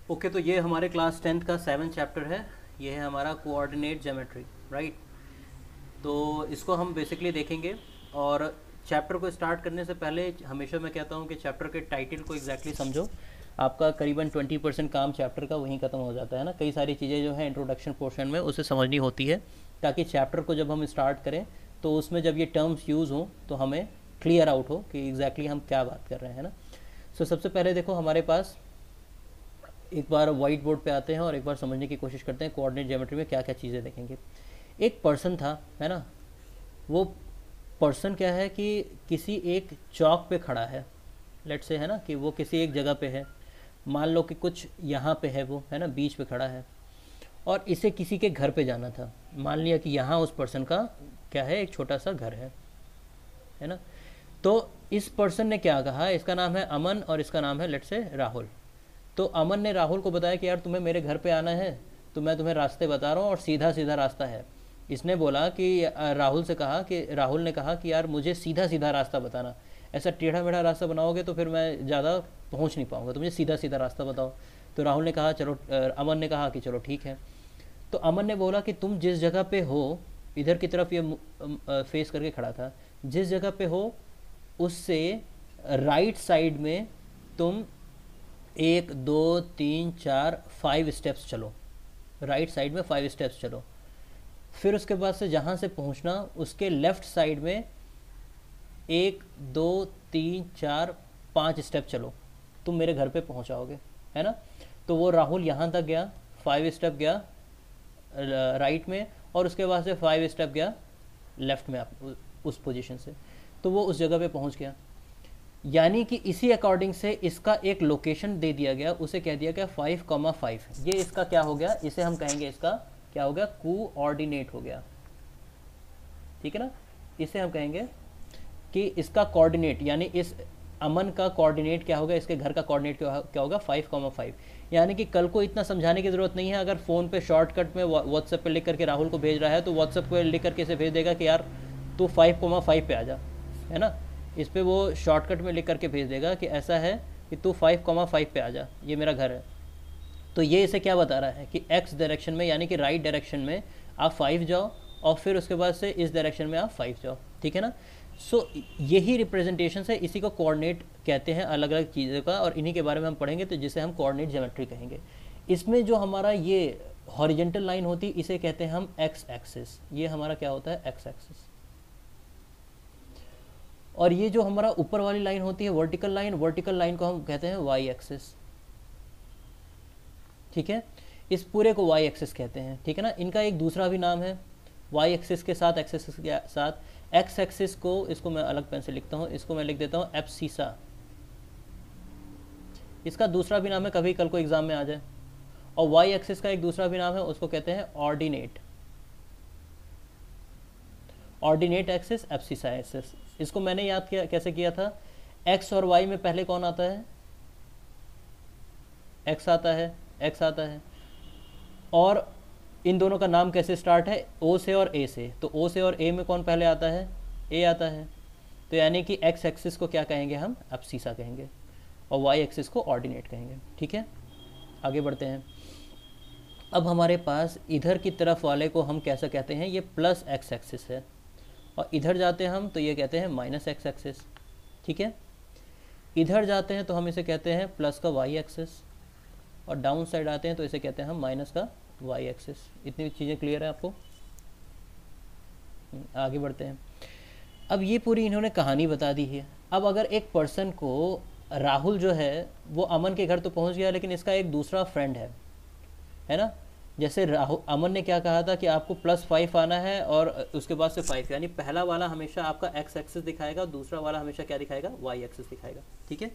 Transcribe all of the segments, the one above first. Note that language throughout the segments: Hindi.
ओके, तो ये हमारे क्लास 10th का 7th चैप्टर है। ये है हमारा कोऑर्डिनेट ज्योमेट्री, राइट। तो इसको हम बेसिकली देखेंगे। और चैप्टर को स्टार्ट करने से पहले हमेशा मैं कहता हूँ कि चैप्टर के टाइटल को एग्जैक्टली समझो। आपका करीबन 20% काम चैप्टर का वहीं ख़त्म हो जाता है ना। कई सारी चीज़ें जो है इंट्रोडक्शन पोर्शन में उसे समझनी होती है, ताकि चैप्टर को जब हम स्टार्ट करें तो उसमें जब ये टर्म्स यूज़ हों तो हमें क्लियर आउट हो कि एग्जैक्टली हम क्या बात कर रहे हैं ना। सबसे पहले देखो हमारे पास, एक बार वाइट बोर्ड पे आते हैं और एक बार समझने की कोशिश करते हैं कोऑर्डिनेट ज्योमेट्री में क्या क्या चीज़ें देखेंगे। एक पर्सन था, है ना। वो पर्सन क्या है कि किसी एक चौक पे खड़ा है, लेट से, है ना, कि वो किसी एक जगह पे है। मान लो कि कुछ यहाँ पे है, वो है ना, बीच पे खड़ा है। और इसे किसी के घर पे जाना था। मान लिया कि यहाँ उस पर्सन का क्या है, एक छोटा सा घर है ना। तो इस पर्सन ने क्या कहा, इसका नाम है अमन और इसका नाम है लेट से राहुल। तो अमन ने राहुल को बताया कि यार तुम्हें मेरे घर पे आना है, तो मैं तुम्हें रास्ते बता रहा हूँ और सीधा सीधा रास्ता है। इसने बोला कि राहुल ने कहा कि यार मुझे सीधा सीधा रास्ता बताना, ऐसा टेढ़ा मेढ़ा रास्ता बनाओगे तो फिर मैं ज़्यादा पहुँच नहीं पाऊँगा, तो मुझे सीधा सीधा रास्ता बताओ। तो राहुल ने कहा चलो, अमन ने कहा कि चलो ठीक है। तो अमन ने बोला कि तुम जिस जगह पे हो, इधर की तरफ ये फेस करके खड़ा था, जिस जगह पे हो उससे राइट साइड में तुम 1 2 3 4 5 स्टेप्स चलो। राइट साइड में 5 स्टेप्स चलो। फिर उसके बाद से जहाँ से पहुँचना उसके लेफ्ट साइड में 1 2 3 4 5 स्टेप चलो, तुम मेरे घर पे पहुँचाओगे, है ना। तो वो राहुल यहाँ तक गया, 5 स्टेप गया राइट में, और उसके बाद से 5 स्टेप गया लेफ्ट में, उस पोजीशन से। तो वो उस जगह पे पहुँच गया। यानी कि इसी अकॉर्डिंग से इसका एक लोकेशन दे दिया गया, उसे कह दिया गया 5,5। ये इसका क्या हो गया, इसे हम कहेंगे इसका क्या हो गया, कोऑर्डिनेट हो गया, ठीक है ना। इसे हम कहेंगे कि इसका कोऑर्डिनेट, यानी इस अमन का कोऑर्डिनेट क्या होगा, इसके घर का कोऑर्डिनेट क्या होगा, 5,5। यानी कि कल को इतना समझाने की ज़रूरत नहीं है। अगर फ़ोन पे शॉर्टकट में व्हाट्सएप पे लिख करके राहुल को भेज रहा है, तो व्हाट्सएप पे लिख करके इसे भेज देगा कि यार तू 5,5 पे आ जा, है ना। इस पर वो शॉर्टकट में लिख करके भेज देगा कि ऐसा है कि तू 5,5 पे आ जा, ये मेरा घर है। तो ये इसे क्या बता रहा है कि एक्स डायरेक्शन में, यानी कि राइट डायरेक्शन में आप 5 जाओ, और फिर उसके बाद से इस डायरेक्शन में आप 5 जाओ, ठीक है ना। सो यही रिप्रेजेंटेशन है, इसी को कोऑर्डिनेट कहते हैं, अलग अलग चीज़ों का, और इन्हीं के बारे में हम पढ़ेंगे, तो जिसे हम कोऑर्डिनेट ज्योमेट्री कहेंगे। इसमें जो हमारा ये हॉरिजेंटल लाइन होती है इसे कहते हैं हम एक्स एक्सिस। ये हमारा क्या होता है, एक्स एक्सिस। और ये जो हमारा ऊपर वाली लाइन होती है वर्टिकल लाइन को हम कहते हैं वाई एक्सिस, ठीक है। इस पूरे को वाई एक्सिस कहते हैं, ठीक है ना। इनका एक दूसरा भी नाम है वाई एक्सिस के साथ, एक्सिस के साथ। एक्स एक्सिस को, इसको मैं अलग पेन से लिखता हूँ, इसको मैं लिख देता हूँ एब्सिसा। इसका दूसरा भी नाम है, कभी कल को एग्जाम में आ जाए। और वाई एक्सिस का एक दूसरा भी नाम है, उसको कहते हैं ordinate. Ordinate axis, abscissa axis. इसको मैंने याद किया, कैसे किया था, एक्स और वाई में पहले कौन आता है, एक्स आता है, एक्स आता है। और इन दोनों का नाम कैसे स्टार्ट है, ओ से और ए से। तो ओ से और ए में कौन पहले आता है, ए आता है। तो यानी कि एक्स एक्सिस को क्या कहेंगे हम, एब्सिसा कहेंगे, और वाई एक्सिस को ऑर्डिनेट कहेंगे, ठीक है। आगे बढ़ते हैं। अब हमारे पास इधर की तरफ वाले को हम कैसे कहते हैं, ये प्लस एक्स एक्सिस है, और इधर जाते हैं हम तो ये कहते हैं माइनस एक्स एक्सिस, ठीक है। इधर जाते हैं तो हम इसे कहते हैं प्लस का वाई एक्सिस, और डाउन साइड आते हैं तो इसे कहते हैं हम माइनस का वाई एक्सिस। इतनी चीज़ें क्लियर है आपको। आगे बढ़ते हैं। अब ये पूरी इन्होंने कहानी बता दी है। अब अगर एक पर्सन को, राहुल जो है वो अमन के घर तो पहुंच गया, लेकिन इसका एक दूसरा फ्रेंड है ना। जैसे राहुल, अमन ने क्या कहा था कि आपको +5 आना है और उसके बाद से 5, यानी पहला वाला हमेशा आपका एक्स एक्सिस दिखाएगा, दूसरा वाला हमेशा क्या दिखाएगा, वाई एक्सिस दिखाएगा, ठीक है।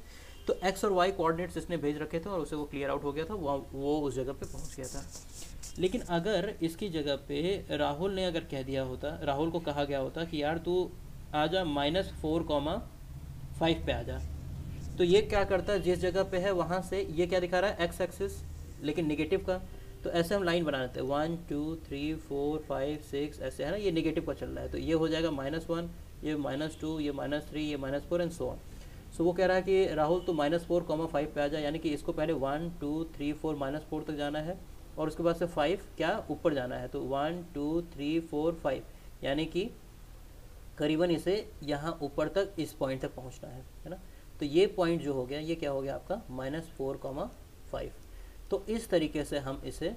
तो एक्स और वाई कोऑर्डिनेट्स इसने भेज रखे थे और उसे वो क्लियर आउट हो गया था, वो उस जगह पे पहुंच गया था। लेकिन अगर इसकी जगह पे राहुल ने अगर कह दिया होता, राहुल को कहा गया होता कि यार तू आ जा -4,5 पे आ जा, तो ये क्या करता है, जिस जगह पे है वहाँ से ये क्या दिखा रहा है, एक्स एक्सिस, लेकिन निगेटिव का। तो ऐसे हम लाइन बना लेते हैं 1 2 3 4 5 6, ऐसे है ना, ये निगेटिव का चल रहा है, तो ये हो जाएगा -1, ये -2, ये -3, ये -4 एंड सो ऑन। सो वो कह रहा है कि राहुल तो -4,5 पे आ जाए, यानी कि इसको पहले 1 2 3 4 -4 तक जाना है और उसके बाद से 5 क्या ऊपर जाना है, तो 1 2 3 4 5, यानी कि करीबन इसे यहाँ ऊपर तक इस पॉइंट तक पहुँचना है ना। तो ये पॉइंट जो हो गया ये क्या हो गया आपका -4,5। तो इस तरीके से हम इसे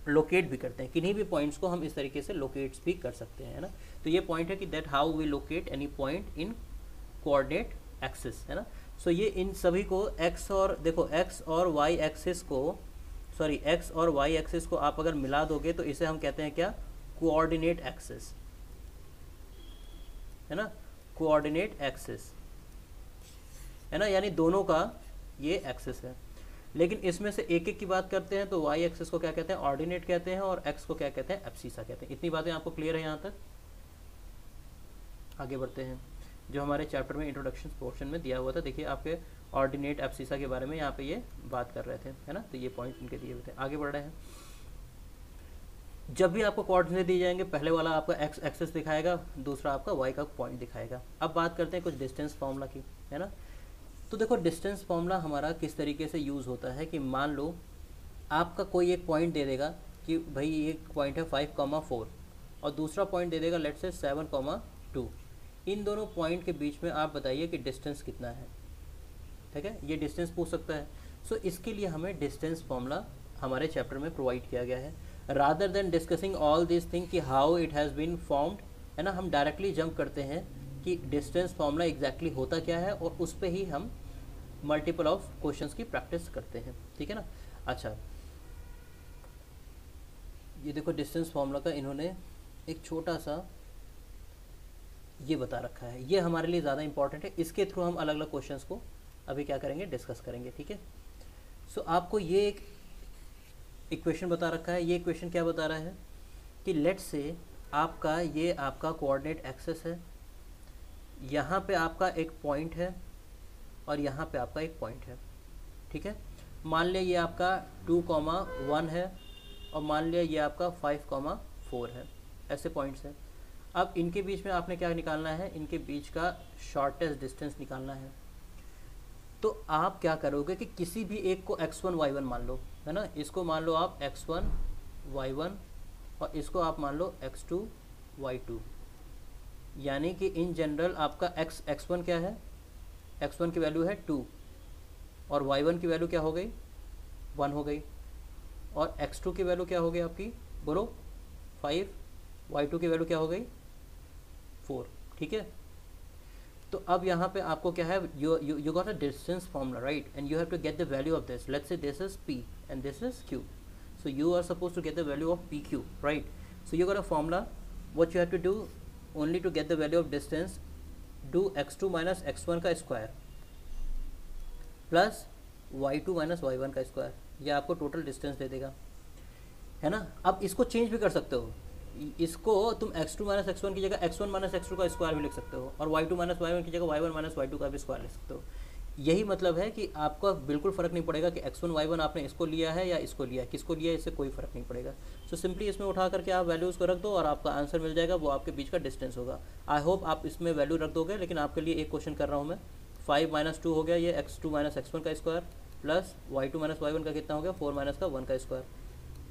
लोकेट भी करते हैं, किन्हीं भी पॉइंट्स को हम इस तरीके से लोकेट्स भी कर सकते हैं, है ना। तो ये पॉइंट है कि that how we locate any point in coordinate axis, है ना। सो ये इन सभी को x और देखो x और y एक्सिस को, सॉरी x और y एक्सिस को आप अगर मिला दोगे तो इसे हम कहते हैं क्या, कोऑर्डिनेट एक्सिस, है ना, कोऑर्डिनेट एक्सिस, है ना, यानी दोनों का ये एक्सिस है। लेकिन इसमें से एक एक की बात करते हैं तो y एक्सिस को क्या कहते हैं, ऑर्डिनेट कहते हैं, और x को क्या कहते हैं, एब्सिसा कहते हैं। इतनी बातें आपको क्लियर है यहाँ तक। आगे बढ़ते हैं, जो हमारे चैप्टर में इंट्रोडक्शन पोर्शन में दिया हुआ था, देखिए आपके ऑर्डिनेट एब्सिसा के बारे में यहाँ पे ये बात कर रहे थे, है ना। तो ये पॉइंट इनके दिए हुए थे। आगे बढ़ रहे हैं, जब भी आपको कोऑर्डिनेट दिए जाएंगे पहले वाला आपका x एक्सिस दिखाएगा, दूसरा आपका y का पॉइंट दिखाएगा। अब बात करते हैं कुछ डिस्टेंस फार्मूला की, है ना। तो देखो डिस्टेंस फार्मूला हमारा किस तरीके से यूज़ होता है कि मान लो आपका कोई एक पॉइंट दे देगा कि भाई एक पॉइंट है 5,4 और दूसरा पॉइंट दे देगा लेट्स से 7,2। इन दोनों पॉइंट के बीच में आप बताइए कि डिस्टेंस कितना है, ठीक है, ये डिस्टेंस पूछ सकता है। सो इसके लिए हमें डिस्टेंस फार्मूला हमारे चैप्टर में प्रोवाइड किया गया है। Rather than discussing all this thing कि how it has been formed, है ना, हम डायरेक्टली जंप करते हैं कि डिस्टेंस फार्मूला एग्जैक्टली होता क्या है और उस पर ही हम मल्टीपल ऑफ क्वेश्चंस की प्रैक्टिस करते हैं, ठीक है ना। अच्छा, ये देखो डिस्टेंस फार्मूला का इन्होंने एक छोटा सा ये बता रखा है, ये हमारे लिए ज़्यादा इंपॉर्टेंट है। इसके थ्रू हम अलग अलग क्वेश्चंस को अभी क्या करेंगे, डिस्कस करेंगे, ठीक है। सो आपको ये एक इक्वेशन बता रखा है। ये इक्वेशन क्या बता रहा है कि लेट्स से आपका ये आपका कोऑर्डिनेट एक्सिस है, यहाँ पे आपका एक पॉइंट है और यहाँ पे आपका एक पॉइंट है, ठीक है। मान लिया ये आपका 2,1 है और मान लिया ये आपका 5,4 है, ऐसे पॉइंट्स हैं। अब इनके बीच में आपने क्या निकालना है, इनके बीच का शॉर्टेस्ट डिस्टेंस निकालना है। तो आप क्या करोगे कि किसी भी एक को x1 y1 मान लो, है ना, इसको मान लो आप x1 y1 और इसको आप मान लो x2 y2, यानी कि इन जनरल आपका x1 क्या है, x1 की वैल्यू है 2 और y1 की वैल्यू क्या हो गई, 1 हो गई, और x2 की वैल्यू क्या हो गई आपकी, बोलो 5, y2 की वैल्यू क्या हो गई 4, ठीक है। तो अब यहाँ पे आपको क्या है, you got a distance formula, right, and you have to get the value of this. Let's say this is p and this is q, so you are supposed to get the value of pq, right. So you got a formula. What you have to do, only to get the value of distance, do x2 minus x1 का square plus y2 minus y1 का स्क्वायर, ये आपको टोटल डिस्टेंस दे देगा, है ना। अब इसको चेंज भी कर सकते हो, इसको तुम x2 माइनस x1 की जगह x1 माइनस x2 का स्क्वायर भी लिख सकते हो और y2 माइनस y1 की जगह y1 माइनस y2 का भी स्क्वायर लिख सकते हो। यही मतलब है कि आपका बिल्कुल फ़र्क नहीं पड़ेगा कि x1 y1 आपने इसको लिया है या इसको लिया है, किसको लिया है, इससे कोई फ़र्क नहीं पड़ेगा। सो सिंपली इसमें उठा करके आप वैल्यूज़ को रख दो और आपका आंसर मिल जाएगा, वो आपके बीच का डिस्टेंस होगा। आई होप आप इसमें वैल्यू रख दोगे, लेकिन आपके लिए एक क्वेश्चन कर रहा हूँ मैं। 5 माइनस 2 हो गया ये x2 माइनस x1 का square plus y2 minus y1 का कितना हो गया, 4 माइनस का 1 का स्क्वायर,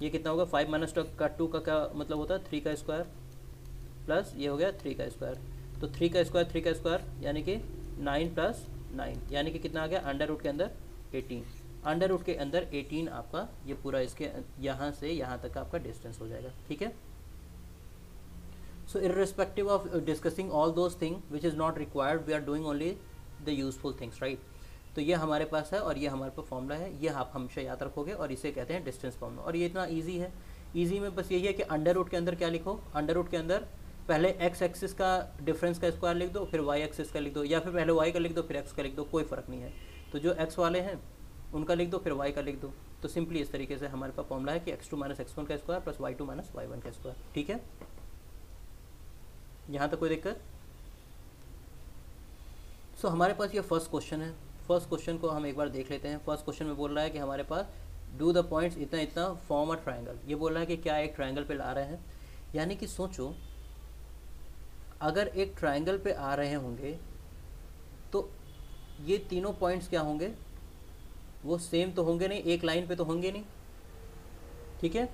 ये कितना होगा 5 माइनस 2 का क्या मतलब होता है, 3 का स्क्वायर प्लस ये हो गया 3 का स्क्वायर, तो 3 का स्क्वायर यानी कि 9 प्लस 9, यानी कि कितना आ गया, अंडर रूट के अंदर 18, अंडर रूट के अंदर 18 आपका ये पूरा इसके यहाँ से यहाँ तक का आपका डिस्टेंस हो जाएगा, ठीक है। So irrespective of discussing all those thing which is not required, we are doing only the useful things, right. तो ये हमारे पास है और ये हमारे पास फॉर्मूला है, ये आप हमेशा याद रखोगे और इसे कहते हैं डिस्टेंस फॉर्मूला। और ये इतना ईजी है, ईजी में बस यही है कि अंडर रूट के अंदर क्या लिखो, अंडर रूट के अंदर पहले x एक्सिस का डिफरेंस का स्क्वायर लिख दो, फिर y एक्सिस का लिख दो, या फिर पहले y का लिख दो फिर x का लिख दो, कोई फ़र्क नहीं है। तो जो x वाले हैं उनका लिख दो फिर y का लिख दो। तो सिंपली इस तरीके से हमारे पास फॉर्मूला है कि x2 माइनस x1 का square plus y2 minus y1 का स्क्वायर, ठीक है। यहाँ तक कोई दिक्कत। सो हमारे पास ये फर्स्ट क्वेश्चन है। फर्स्ट क्वेश्चन को हम एक बार देख लेते हैं। फर्स्ट क्वेश्चन में बोल रहा है कि हमारे पास डू द पॉइंट्स इतना इतना फॉर्म अ ट्रायंगल। ये बोल रहा है कि क्या एक ट्रायंगल पे ला रहे हैं, यानी कि सोचो अगर एक ट्रायंगल पे आ रहे होंगे तो ये तीनों पॉइंट्स क्या होंगे, वो सेम तो होंगे नहीं, एक लाइन पे तो होंगे नहीं, ठीक है।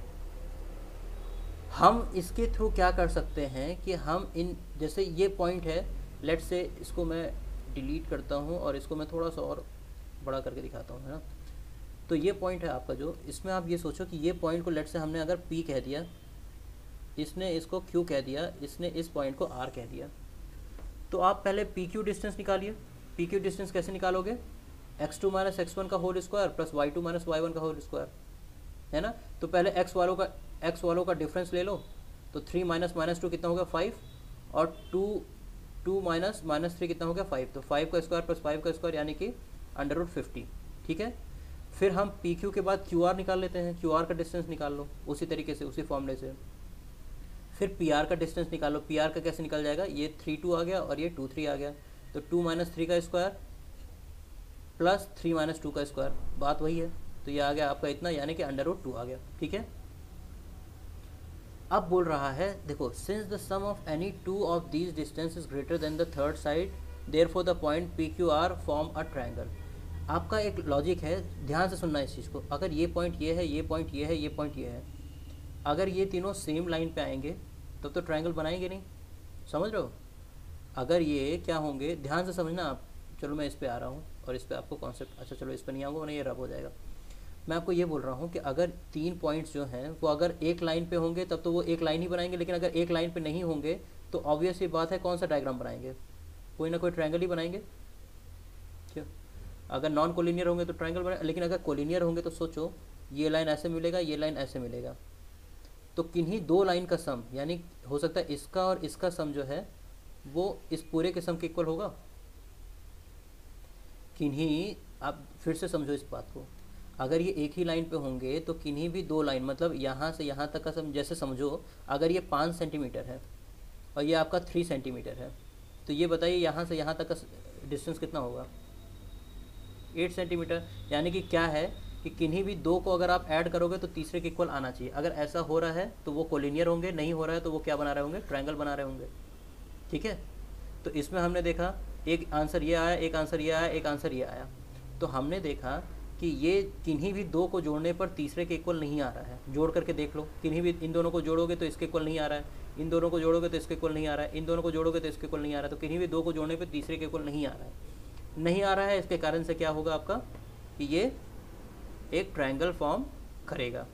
हम इसके थ्रू क्या कर सकते हैं कि हम इन, जैसे ये पॉइंट है, लेट से इसको मैं डिलीट करता हूँ और इसको मैं थोड़ा सा और बड़ा करके दिखाता हूँ, है ना। तो ये पॉइंट है आपका, जो इसमें आप ये सोचो कि ये पॉइंट को लेट से हमने अगर P कह दिया, इसने इसको Q कह दिया, इसने इस पॉइंट को R कह दिया, तो आप पहले PQ डिस्टेंस निकालिए। PQ डिस्टेंस कैसे निकालोगे, x2 माइनस x1 का whole square plus y2 minus y1 का होल स्क्वायर, है ना। तो पहले x वालों का डिफरेंस ले लो, तो 3 माइनस माइनस 2 कितना हो गया 5, और 2 माइनस माइनस 3 कितना हो गया 5, तो 5 का स्क्वायर प्लस 5 का स्क्वायर यानी कि √50, ठीक है। फिर हम PQ के बाद QR निकाल लेते हैं, QR का डिस्टेंस निकाल लो उसी तरीके से, उसी फॉर्मूले से। फिर PR का डिस्टेंस निकालो, PR का कैसे निकल जाएगा, ये 3 2 आ गया और ये 2 3 आ गया, तो 2 माइनस 3 का स्क्वायर प्लस 3 माइनस 2 का स्क्वायर, बात वही है। तो ये आ गया आपका इतना, यानी कि √2 आ गया, ठीक है। अब बोल रहा है देखो, since the sum of any two of these distance is greater than the third side, therefore the point PQR form a triangle. आपका एक लॉजिक है, ध्यान से सुनना इस चीज़ को। अगर ये पॉइंट ये है, ये पॉइंट ये है, ये पॉइंट ये है, अगर ये तीनों सेम लाइन पे आएंगे तब तो ट्रायंगल बनाएंगे नहीं, समझ रहे हो। अगर ये क्या होंगे, ध्यान से समझना आप। चलो मैं इस पे आ रहा हूँ और इस पे आपको कॉन्सेप्ट, अच्छा चलो इस पे नहीं आऊँगा वरना ये रब हो जाएगा। मैं आपको ये बोल रहा हूँ कि अगर तीन पॉइंट्स जो हैं वो अगर एक लाइन पे होंगे तब तो वो एक लाइन ही बनाएंगे, लेकिन अगर एक लाइन पे नहीं होंगे तो ऑब्वियस ये बात है कौन सा डायग्राम बनाएंगे, कोई ना कोई ट्रायंगल ही बनाएंगे, क्यों। अगर नॉन कोलिनियर होंगे तो ट्रायंगल बना, लेकिन अगर कोलिनियर होंगे तो सोचो, ये लाइन ऐसे मिलेगा, ये लाइन ऐसे मिलेगा, तो किन्हीं दो लाइन का सम, यानी हो सकता है इसका और इसका सम जो है वो इस पूरे के सम के इक्वल होगा। किन्हीं, आप फिर से समझो इस बात को, अगर ये एक ही लाइन पे होंगे तो किन्हीं भी दो लाइन, मतलब यहाँ से यहाँ तक का सम, जैसे समझो अगर ये 5 सेंटीमीटर है और ये आपका 3 सेंटीमीटर है, तो ये बताइए यहाँ से यहाँ तक का डिस्टेंस कितना होगा, 8 सेंटीमीटर। यानी कि क्या है कि किन्हीं भी दो को अगर आप ऐड करोगे तो तीसरे के इक्वल आना चाहिए। अगर ऐसा हो रहा है तो वो कोलिनियर होंगे, नहीं हो रहा है तो वो क्या बना रहे होंगे, ट्रायंगल बना रहे होंगे, ठीक है। तो इसमें हमने देखा एक आंसर ये आया, एक आंसर ये आया, एक आंसर ये आया। तो हमने देखा कि ये किन्हीं भी दो को जोड़ने पर तीसरे के इक्वल नहीं आ रहा है। जोड़ करके देख लो, किन्हीं भी इन दोनों को जोड़ोगे तो इसके इक्वल नहीं आ रहा है, इन दोनों को जोड़ोगे तो इसके इक्वल नहीं आ रहा है, इन दोनों को जोड़ोगे तो इसके इक्वल नहीं आ रहा है। तो किन्हीं भी दो को जोड़ने पर तीसरे के इक्वल नहीं आ रहा है, नहीं आ रहा है। इसके कारण से क्या होगा आपका कि ये एक ट्रायंगल फॉर्म करेगा,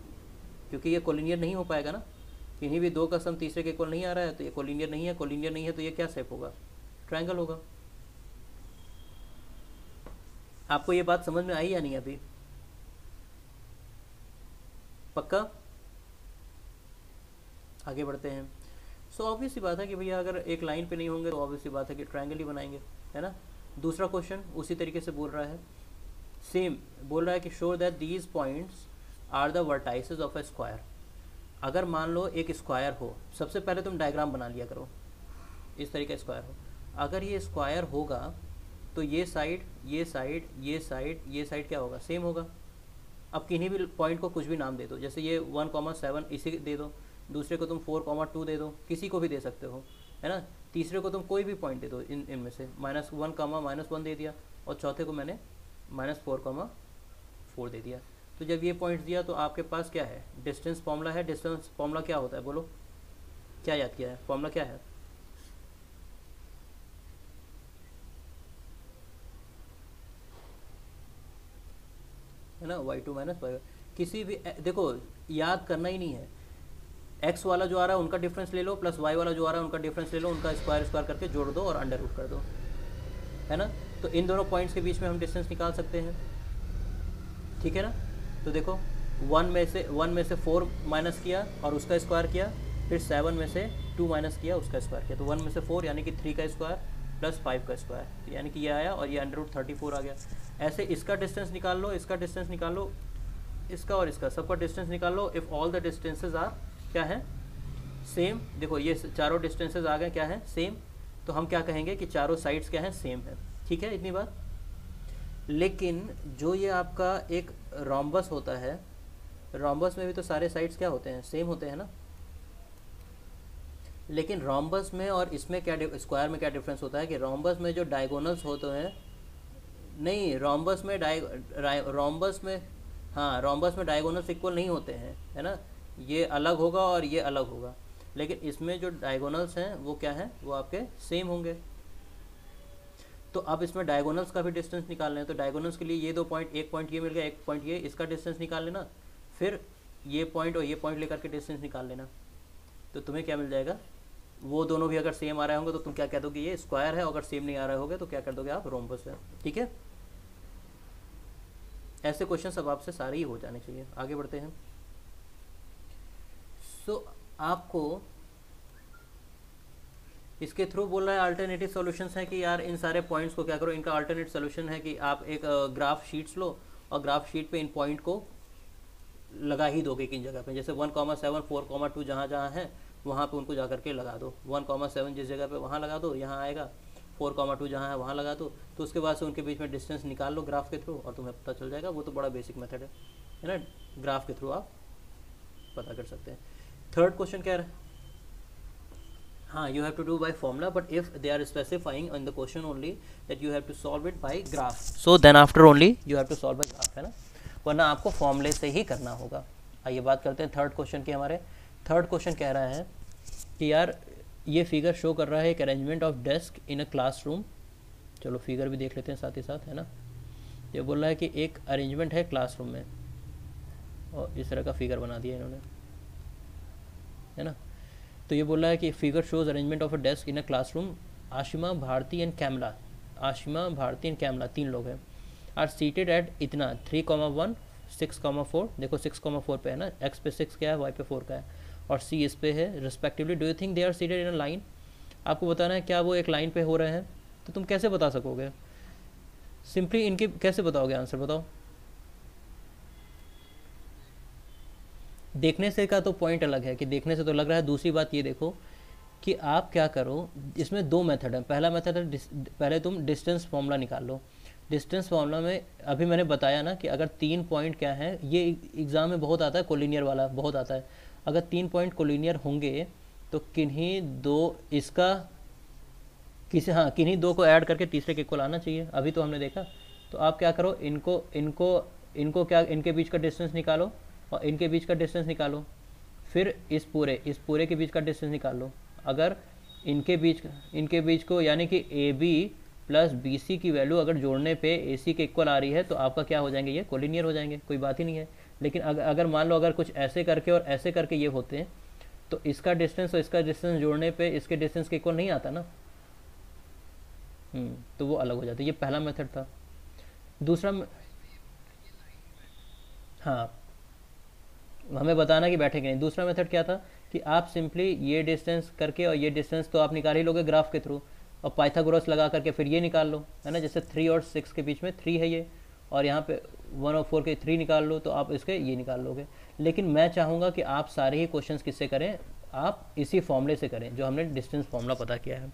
क्योंकि ये कोलिनियर नहीं हो पाएगा ना। किन्हीं भी दो का सम तीसरे के इक्वल नहीं आ रहा है तो ये कोलिनियर नहीं है, कोलिनियर नहीं है तो ये क्या शेप होगा, ट्रायंगल होगा। आपको ये बात समझ में आई या नहीं अभी, पक्का। आगे बढ़ते हैं। सो ऑब्वियस सी बात है कि भैया अगर एक लाइन पे नहीं होंगे तो ऑब्वियस सी बात है कि ट्रायंगल ही बनाएंगे, है ना। दूसरा क्वेश्चन उसी तरीके से बोल रहा है, सेम बोल रहा है कि show that these points are the vertices of a square. अगर मान लो एक स्क्वायर हो, सबसे पहले तुम डायग्राम बना लिया करो, इस तरीके का स्क्वायर हो। अगर ये स्क्वायर होगा तो ये साइड, ये साइड, ये साइड, ये साइड क्या होगा, सेम होगा। अब किन्हीं भी पॉइंट को कुछ भी नाम दे दो, जैसे ये 1,7 इसी दे दो, दूसरे को तुम 4,2 दे दो, किसी को भी दे सकते हो, है ना। तीसरे को तुम कोई भी पॉइंट दे दो इनमें से, -1, -1 दे दिया, और चौथे को मैंने -4,4 दे दिया। तो जब ये पॉइंट दिया तो आपके पास क्या है, डिस्टेंस फॉर्मूला है। डिस्टेंस फॉर्मूला क्या होता है, बोलो क्या याद किया है, फॉर्मूला क्या है, है ना, y2 माइनस y1। किसी भी देखो याद करना ही नहीं है, x वाला जो आ रहा है उनका डिफरेंस ले लो, प्लस y वाला जो आ रहा है उनका डिफरेंस ले लो, उनका स्क्वायर करके जोड़ दो और अंडर रूट कर दो, है ना। तो इन दोनों पॉइंट्स के बीच में हम डिस्टेंस निकाल सकते हैं, ठीक है ना। तो देखो 1 में से 4 माइनस किया और उसका स्क्वायर किया, फिर 7 में से 2 माइनस किया, उसका स्क्वायर किया, तो 1 में से 4 यानी कि 3 का स्क्वायर प्लस 5 का स्क्वायर, तो यानी कि ये आया और ये √34 आ गया। ऐसे इसका डिस्टेंस निकाल लो, इसका डिस्टेंस निकाल लो, इसका और इसका सबका डिस्टेंस निकाल लो। If all the distances are क्या है, सेम। देखो ये चारों डिस्टेंसेज आ गए क्या है, सेम। तो हम क्या कहेंगे कि चारों साइड्स क्या हैं, सेम है, ठीक है, इतनी बात। लेकिन जो ये आपका एक रोम्बस होता है, रोम्बस में भी तो सारे साइड्स क्या होते हैं, सेम होते हैं ना। लेकिन रोम्बस में और इसमें क्या, स्क्वायर में क्या डिफरेंस होता है कि रोम्बस में जो डायगोनल्स होते हैं नहीं, रोम्बस में रोम्बस में, हाँ रोम्बस में डायगोनल्स इक्वल नहीं होते हैं, है ना, ये अलग होगा और ये अलग होगा, लेकिन इसमें जो डायगोनल्स हैं वो क्या है, वो आपके सेम होंगे। तो अब इसमें डायगोनल्स का भी डिस्टेंस निकालना है, तो डायगोनल्स के लिए ये दो पॉइंट, एक पॉइंट ये मिल गया, एक पॉइंट ये, इसका डिस्टेंस निकाल लेना, फिर ये पॉइंट और ये पॉइंट लेकर के डिस्टेंस निकाल लेना, तो तुम्हें क्या मिल जाएगा, वो दोनों भी अगर सेम आ रहे होंगे तो तुम क्या कह दोगे, ये स्क्वायर है, अगर सेम नहीं आ रहे होंगे तो क्या कर दोगे आप, रोम्बस है। ठीक है, ऐसे क्वेश्चन सब आपसे सारे ही हो जाने चाहिए। आगे बढ़ते हैं। सो आपको इसके थ्रू बोल रहा है अल्टरनेटिव सॉल्यूशंस है कि यार इन सारे पॉइंट्स को क्या करो, इनका अल्टरनेट सोल्यूशन है कि आप एक ग्राफ शीट्स लो और ग्राफ शीट पे इन पॉइंट को लगा ही दोगे किन जगह पे, जैसे 1,7 4,2 जहाँ जहाँ है वहाँ पे उनको जा करके लगा दो, 1,7 जिस जगह पे वहाँ लगा दो, यहाँ आएगा 4,2 जहाँ है वहाँ लगा दो, तो उसके बाद से उनके बीच में डिस्टेंस निकाल लो ग्राफ के थ्रू और तुम्हें पता चल जाएगा। वो तो बड़ा बेसिक मेथड है ना, ग्राफ के थ्रू आप पता कर सकते हैं। थर्ड क्वेश्चन क्या है, हाँ, you have to do by formula, but if they are specifying on the question only that you have to solve it by graph, so then after only you have to solve by graph, है ना, वरना आपको फॉर्मूले से ही करना होगा। आइए बात करते हैं थर्ड क्वेश्चन की। हमारे थर्ड क्वेश्चन कह रहा है कि यार ये फिगर शो कर रहा है एक arrangement of desk in a classroom, चलो फिगर भी देख लेते हैं साथ ही साथ, है ना। ये बोल रहा है कि एक अरेंजमेंट है क्लासरूम में और इस तरह का फिगर बना दिया इन्होंने, है ना। तो ये बोल रहा है कि figure shows arrangement of a desk in a classroom, Ashima, Bharti and Kamla, Ashima, Bharti and Kamla 3 लोग हैं, आर सीटेड एट इतना 3,1 6,4, देखो 6,4 पे है ना, एक्स पे 6 क्या है, वाई पे 4 का है, और सी इस पे है respectively. Do you think they are seated in a line, आपको बताना है क्या वो एक लाइन पे हो रहे हैं, तो तुम कैसे बता सकोगे, सिंपली इनके कैसे बताओगे आंसर, बताओ। देखने से का तो पॉइंट अलग है कि देखने से तो लग रहा है, दूसरी बात ये देखो कि आप क्या करो, इसमें 2 मेथड है। पहला मेथड है पहले तुम डिस्टेंस फॉर्मूला निकाल लो। डिस्टेंस फॉर्मूला में अभी मैंने बताया ना कि अगर 3 पॉइंट क्या है, ये एग्ज़ाम में बहुत आता है, कोलिनियर वाला बहुत आता है, अगर 3 पॉइंट कोलिनियर होंगे तो किन्हीं 2 इसका किन्हीं 2 को ऐड करके तीसरे के इक्वल आना चाहिए, अभी तो हमने देखा। तो आप क्या करो, इनको क्या, इनके बीच का डिस्टेंस निकालो और इनके बीच का डिस्टेंस निकालो, फिर इस पूरे के बीच का डिस्टेंस निकाल लो। अगर इनके बीच को यानी कि A B plus B C की वैल्यू अगर जोड़ने पे ए सी के इक्वल आ रही है तो आपका क्या हो जाएंगे, ये कोलिनियर हो जाएंगे, कोई बात ही नहीं है। लेकिन अगर मान लो अगर कुछ ऐसे करके और ऐसे करके ये होते हैं तो इसका डिस्टेंस और इसका डिस्टेंस जोड़ने पे इसके डिस्टेंस के इक्वल नहीं आता ना, तो वो अलग हो जाता है। ये पहला मेथड था। दूसरा, हाँ, हमें बताना कि बैठेंगे नहीं। दूसरा मेथड क्या था कि आप सिंपली ये डिस्टेंस करके और ये डिस्टेंस तो आप निकाल ही लोगे ग्राफ के थ्रू, और पाइथागोरस लगा करके फिर ये निकाल लो, है ना। जैसे 3 और 6 के बीच में 3 है ये, और यहाँ पे 1 और 4 के 3 निकाल लो तो आप इसके ये निकाल लोगे। लेकिन मैं चाहूँगा कि आप सारे ही क्वेश्चंस किससे करें, आप इसी फॉर्मूले से करें जो हमने डिस्टेंस फॉर्मूला पता किया है,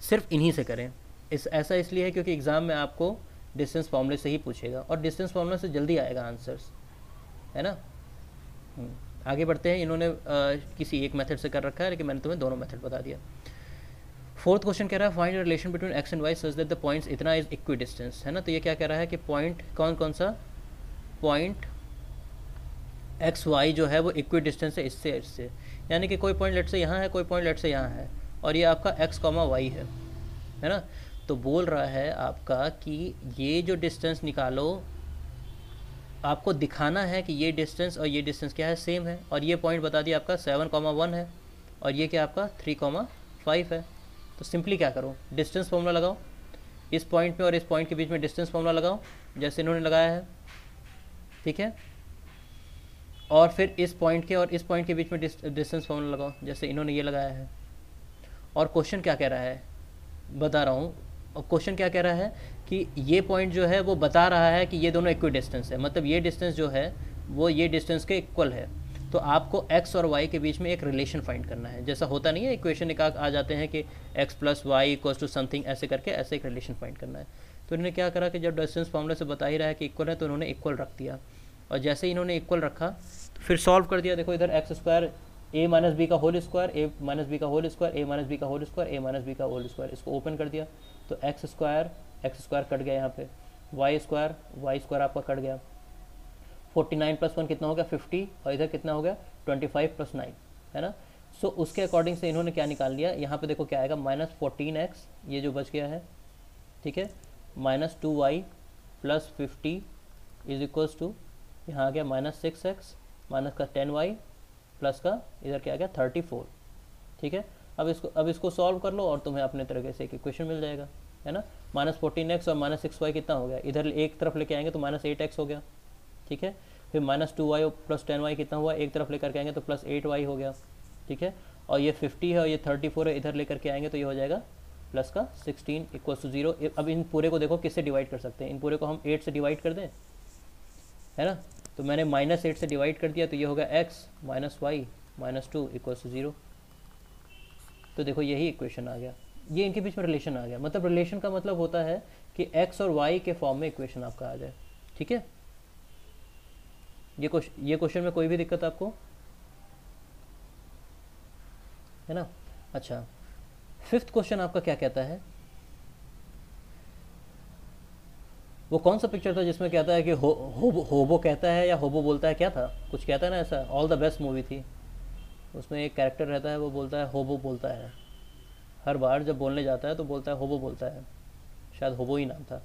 सिर्फ इन्हीं से करें। ऐसा इसलिए है क्योंकि एग्ज़ाम में आपको डिस्टेंस फॉर्मूले से ही पूछेगा और डिस्टेंस फॉर्मूला से जल्दी आएगा आंसर्स, है ना। आगे बढ़ते हैं। इन्होंने किसी एक मेथड से कर रखा है लेकिन मैंने तुम्हें दोनों मेथड बता दिया। फोर्थ क्वेश्चन कह रहा है find relation between x and y such that the points इतना इज इक्वी डिस्टेंस, है ना। तो ये क्या कह रहा है कि पॉइंट कौन सा पॉइंट एक्स वाई जो है वो इक्वी डिस्टेंस है इससे, यानी कि कोई पॉइंट लेट से यहाँ है, कोई पॉइंट लेट से यहाँ है, और ये आपका एक्स कॉमा वाई है ना। तो बोल रहा है आपका कि ये जो डिस्टेंस निकालो, आपको दिखाना है कि ये डिस्टेंस और ये डिस्टेंस क्या है, सेम है, और ये पॉइंट बता दिया आपका 7,1 है और ये क्या आपका 3,5 है। तो सिंपली क्या करो, डिस्टेंस फॉर्मूला लगाओ, इस पॉइंट में और इस पॉइंट के बीच में डिस्टेंस फॉर्मूला लगाओ जैसे इन्होंने लगाया है, ठीक है। और फिर इस पॉइंट के और इस पॉइंट के बीच में डिस्टेंस फॉर्मूला लगाओ जैसे इन्होंने ये लगाया है। और क्वेश्चन क्या कह रहा है बता रहा हूँ, और क्वेश्चन क्या कह रहा है कि ये पॉइंट जो है वो बता रहा है कि ये दोनों इक्वी डिस्टेंस है, मतलब ये डिस्टेंस जो है वो ये डिस्टेंस के इक्वल है। तो आपको x और y के बीच में एक रिलेशन फाइंड करना है, जैसा होता नहीं है इक्वेशन एक आ जाते हैं कि x plus y equals to something, ऐसे करके ऐसे एक रिलेशन फाइंड करना है। तो इन्होंने क्या करा कि जब डिस्टेंस फॉर्मूला से बता ही रहा है कि इक्वल है तो इन्होंने इक्वल रख दिया, और जैसे ही इन्होंने इक्वल रखा तो फिर सॉल्व कर दिया। देखो इधर x square a minus B का whole square, a minus B का whole square, a minus B का whole square, a minus B का होल स्क्वायर, इसको ओपन कर दिया तो x square x square cut गया यहाँ पे, वाई स्क्वायर आपका कट गया, 49 + 1 कितना हो गया 50, और इधर कितना हो गया 25 + 9, है ना। सो उसके अकॉर्डिंग से इन्होंने क्या निकाल लिया, यहाँ पे देखो क्या आएगा -14x, ये जो बच गया है, ठीक है, -2y + 50 = यहाँ आ गया -6x माइनस का 10y प्लस का इधर क्या आ गया 34, ठीक है। अब इसको सॉल्व कर लो और तुम्हें अपने तरीके से एक इक्वेशन मिल जाएगा, है ना। -14x और -6y कितना हो गया, इधर एक तरफ लेके आएंगे तो -8x हो गया, ठीक है। फिर -2y + 10y कितना हुआ, एक तरफ लेकर के आएंगे तो +8y हो गया, ठीक है। और ये 50 है और ये 34 है, इधर लेकर के आएंगे तो ये हो जाएगा प्लस का 16 = 0। अब इन पूरे को देखो किससे डिवाइड कर सकते हैं, इन पूरे को हम 8 से डिवाइड कर दें, है ना। तो मैंने -8 से डिवाइड कर दिया तो ये होगा x - y - 2 = 0। तो देखो यही इक्वेशन आ गया, ये इनके बीच में रिलेशन आ गया। मतलब रिलेशन का मतलब होता है कि x और y के फॉर्म में इक्वेशन आपका आ जाए, ठीक है। ये क्वेश्चन में कोई भी दिक्कत आपको, है ना। अच्छा, 5th क्वेश्चन आपका क्या कहता है, वो कौन सा पिक्चर था जिसमें कहता है कि होबो कहता है या होबो बोलता है, क्या था, कुछ कहता है ना ऐसा, ऑल द बेस्ट मूवी थी, उसमें एक कैरेक्टर रहता है वो बोलता है होबो बोलता है, हर बार जब बोलने जाता है तो बोलता है होबो बोलता है, शायद होबो ही नाम था।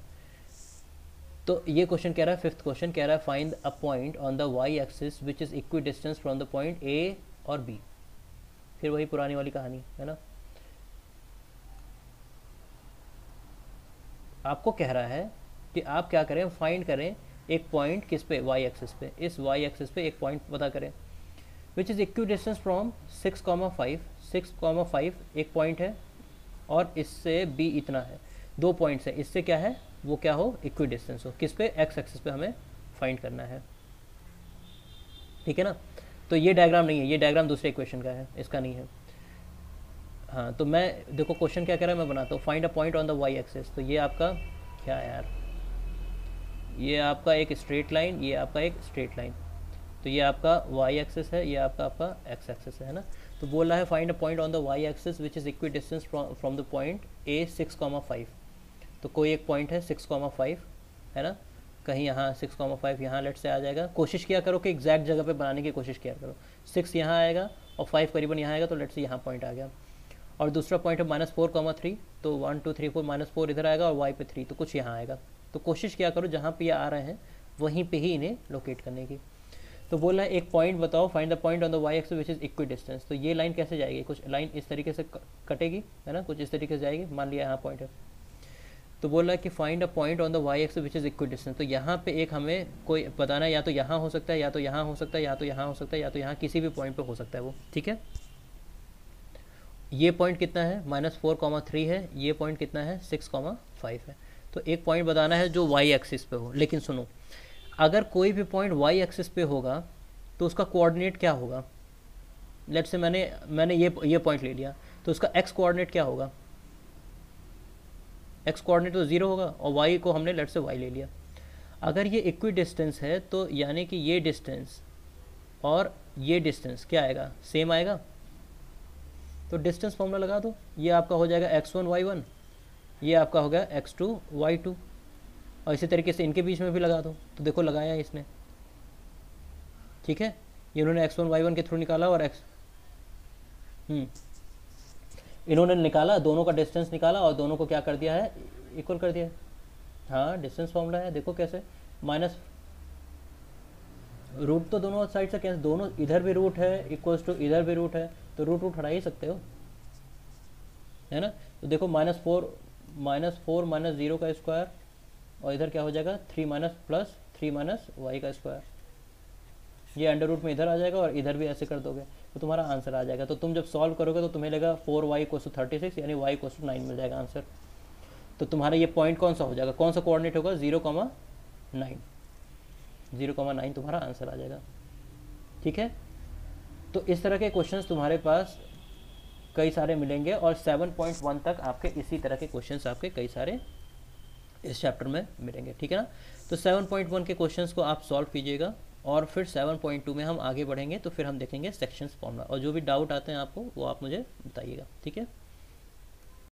तो ये क्वेश्चन कह रहा है, 5th क्वेश्चन कह रहा है find a point on the y axis which is equidistant from the point A और बी। फिर वही पुरानी वाली कहानी, है ना। आपको कह रहा है कि आप क्या करें, फाइंड करें एक पॉइंट किस पे, वाई एक्सिस पे, इस वाई एक्सिस पे एक पॉइंट पता करें विच इज़ इक्वी डिस्टेंस फ्रॉम 6,5 एक पॉइंट है और इससे बी इतना है, 2 पॉइंट्स है, इससे क्या है वो क्या हो इक्वी डिस्टेंस हो, किस पे, एक्स एक्सिस पे हमें फाइंड करना है, ठीक है ना। तो ये डायग्राम नहीं है, ये डायग्राम दूसरे इक्वेशन का है, इसका नहीं है। हाँ, तो मैं देखो क्वेश्चन क्या कह रहा है मैं बनाता हूँ, find a point on the y axis. तो ये आपका क्या है यार, ये आपका एक स्ट्रेट लाइन, ये आपका एक स्ट्रेट लाइन, तो ये आपका वाई एक्सिस है, ये आपका एक्स एक्सिस है ना। तो बोल रहा है find a point on the y axis which is equidistant from the point A 6,5। तो कोई एक पॉइंट है 6,5, है ना, कहीं यहाँ 6,5 यहाँ लेट से आ जाएगा। कोशिश किया करो कि एग्जैक्ट जगह पे बनाने की कोशिश किया करो, 6 यहाँ आएगा और 5 करीबन यहाँ आएगा, तो लेट से यहाँ पॉइंट आ गया। और दूसरा पॉइंट है -4,3, तो 1 2 3 4 -4 इधर आएगा और वाई पे 3, तो कुछ यहाँ आएगा। तो कोशिश किया करो जहाँ पे ये आ रहे हैं वहीं पे ही इन्हें लोकेट करने की। तो बोल रहा है एक पॉइंट बताओ, find the point on the y axis which is equidistant. तो ये लाइन कैसे जाएगी, कुछ लाइन इस तरीके से कटेगी, है ना, कुछ इस तरीके से जाएगी, मान लिया यहाँ पॉइंट है। तो बोल रहा है कि find a point on the y axis which is equidistant. तो यहाँ पे एक हमें कोई बताना है, या तो यहाँ हो सकता है, या तो यहाँ हो सकता है, या तो यहाँ हो सकता है, या तो यहाँ किसी भी पॉइंट पे हो सकता है वो, ठीक है। ये पॉइंट कितना है -4,3 है, ये पॉइंट कितना है 6,5 है। तो एक पॉइंट बताना है जो वाई एक्सिस पे हो। लेकिन सुनो, अगर कोई भी पॉइंट वाई एक्सिस पे होगा तो उसका कोऑर्डिनेट क्या होगा। लेट से मैंने ये पॉइंट ले लिया, तो उसका एक्स कोऑर्डिनेट क्या होगा, एक्स कोऑर्डिनेट तो 0 होगा, और वाई को हमने लेट से वाई ले लिया। अगर ये इक्वी डिस्टेंस है तो यानी कि ये डिस्टेंस और ये डिस्टेंस क्या आएगा, सेम आएगा। तो डिस्टेंस फॉर्मूला लगा दो, ये आपका हो जाएगा x1 y1, ये आपका हो गया x2 y2, और इसी तरीके से इनके बीच में भी लगा दो। तो देखो लगाया इसने, ठीक है, ये इन्होंने x1 y1 के थ्रू निकाला और इन्होंने निकाला, दोनों का डिस्टेंस निकाला और दोनों को क्या कर दिया है, इक्वल कर दिया है। हाँ, डिस्टेंस फॉर्मूला है, देखो कैसे, माइनस रूट तो दोनों साइड से कैसे, दोनों इधर भी रूट है इक्वल्स टू इधर भी रूट है, तो रूट हटा ही सकते हो, है ना। तो देखो -4 -0 का स्क्वायर, और इधर क्या हो जाएगा 3 प्लस 3 y का स्क्वायर, ये अंडर रूट में इधर आ जाएगा और इधर भी ऐसे कर दोगे तो तुम्हारा आंसर आ जाएगा। तो तुम जब सॉल्व करोगे तो तुम्हें लगेगा 4y = 36 यानी y = 9 मिल जाएगा आंसर। तो तुम्हारा ये पॉइंट कौन सा हो जाएगा, कौन सा कोऑर्डिनेट होगा, 0,9 0,9 तुम्हारा आंसर आ जाएगा, ठीक है। तो इस तरह के क्वेश्चंस तुम्हारे पास कई सारे मिलेंगे, और 7.1 तक आपके इसी तरह के क्वेश्चंस आपके कई सारे इस चैप्टर में मिलेंगे, ठीक है ना। तो 7.1 के क्वेश्चंस को आप सॉल्व कीजिएगा, और फिर 7.2 में हम आगे बढ़ेंगे, तो फिर हम देखेंगे सेक्शंस फॉर्मूला, और जो भी डाउट आते हैं आपको वो आप मुझे बताइएगा, ठीक है।